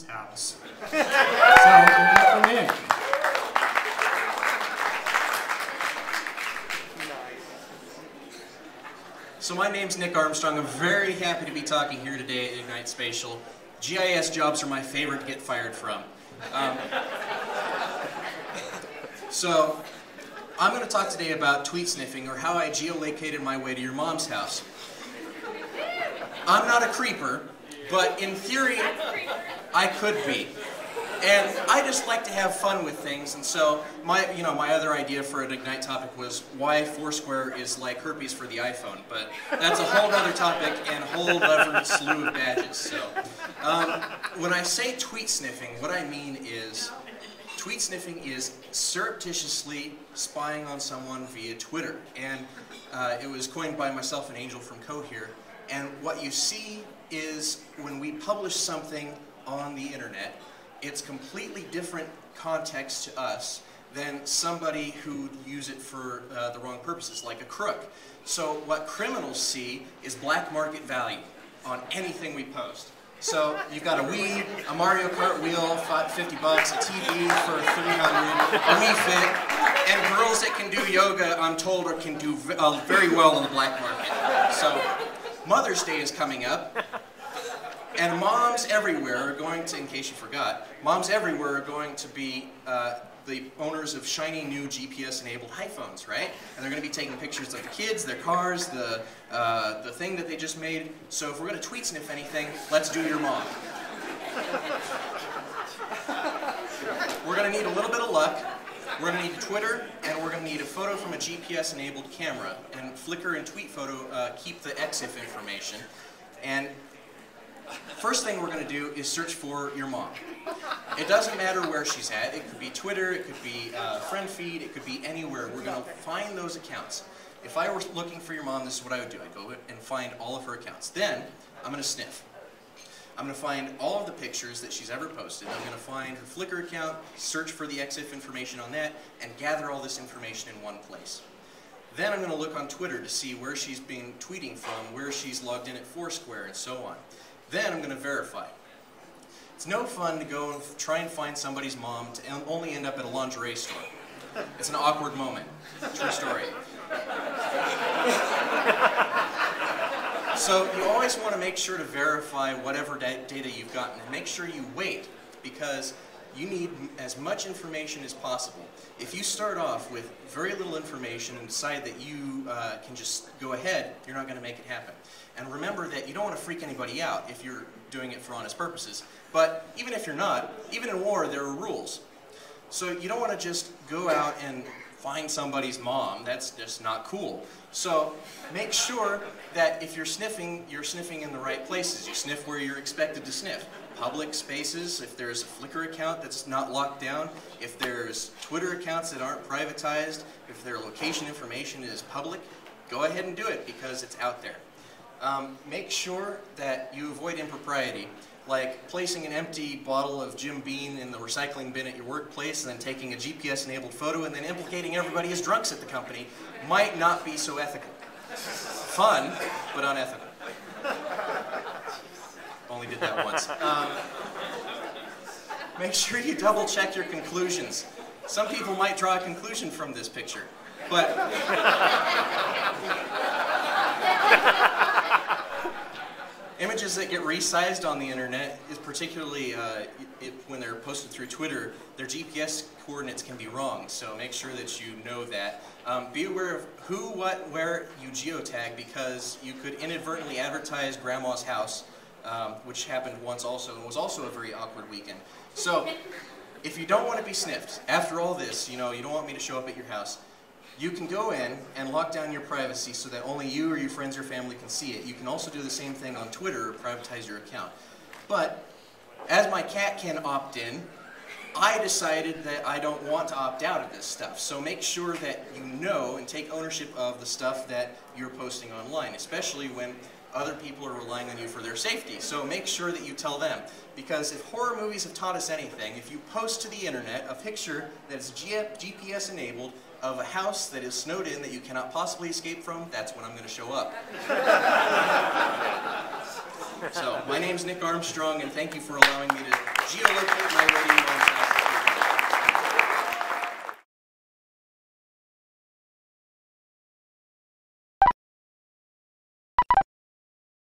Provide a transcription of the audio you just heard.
mom's house. So, welcome in. So my name's Nick Armstrong. I'm very happy to be talking here today at IgniteSpatial. GIS jobs are my favorite to get fired from. So I'm going to talk today about tweet sniffing, or how I geolocated my way to your mom's house. I'm not a creeper, but in theory I could be. And I just like to have fun with things, and so my other idea for an Ignite topic was why Foursquare is like herpes for the iPhone, but that's a whole other topic and a whole other slew of badges. So when I say tweet sniffing, what I mean is tweet sniffing is surreptitiously spying on someone via Twitter, and it was coined by myself and Angel from Co here. And what you see is when we publish something on the internet, it's completely different context to us than somebody who use it for the wrong purposes, like a crook. So what criminals see is black market value on anything we post. So you've got a weed, a Mario Kart wheel, 50 bucks, a TV for 300, a Wii Fit, and girls that can do yoga, I'm told, can do very well in the black market. So Mother's Day is coming up. And moms everywhere are going to, in case you forgot, moms everywhere are going to be the owners of shiny new GPS-enabled iPhones, right? And they're going to be taking pictures of the kids, their cars, the thing that they just made. So if we're going to tweet sniff anything, let's do your mom. We're going to need a little bit of luck. We're going to need Twitter, and we're going to need a photo from a GPS-enabled camera. And Flickr and Tweet Photo keep the EXIF information. And first thing we're going to do is search for your mom. It doesn't matter where she's at. It could be Twitter, it could be friend feed, it could be anywhere. We're going to find those accounts. If I were looking for your mom, this is what I would do. I'd go and find all of her accounts. Then I'm going to sniff. I'm going to find all of the pictures that she's ever posted. I'm going to find her Flickr account, search for the EXIF information on that, and gather all this information in one place. Then I'm going to look on Twitter to see where she's been tweeting from, where she's logged in at Foursquare, and so on. Then I'm going to verify. It's no fun to go and try and find somebody's mom to only end up at a lingerie store. It's an awkward moment. True story. So you always want to make sure to verify whatever data you've gotten, and make sure you wait, because you need as much information as possible. If you start off with very little information and decide that you can just go ahead, you're not going to make it happen. And remember that you don't want to freak anybody out if you're doing it for honest purposes. But even if you're not, even in war, there are rules. So you don't want to just go out and find somebody's mom. That's just not cool. So make sure that if you're sniffing in the right places. You sniff where you're expected to sniff. Public spaces, if there's a Flickr account that's not locked down, if there's Twitter accounts that aren't privatized, if their location information is public, go ahead and do it because it's out there. Make sure that you avoid impropriety, like placing an empty bottle of Jim Beam in the recycling bin at your workplace and then taking a GPS-enabled photo and then implicating everybody as drunks at the company might not be so ethical. Fun, but unethical. Only did that once. Make sure you double-check your conclusions. Some people might draw a conclusion from this picture, but images that get resized on the internet, is particularly when they're posted through Twitter, their GPS coordinates can be wrong, so make sure that you know that. Be aware of who, what, where you geotag, because you could inadvertently advertise grandma's house, which happened once also, and was also a very awkward weekend. So, if you don't want to be sniffed, after all this, you don't want me to show up at your house, you can go in and lock down your privacy so that only you or your friends or family can see it. You can also do the same thing on Twitter or privatize your account. But as my cat can opt in, I decided that I don't want to opt out of this stuff. So make sure that you know and take ownership of the stuff that you're posting online, especially when other people are relying on you for their safety. So make sure that you tell them. Because if horror movies have taught us anything, if you post to the internet a picture that is GPS enabled of a house that is snowed in that you cannot possibly escape from, that's when I'm going to show up. So, my name's Nick Armstrong, and thank you for allowing me to geolocate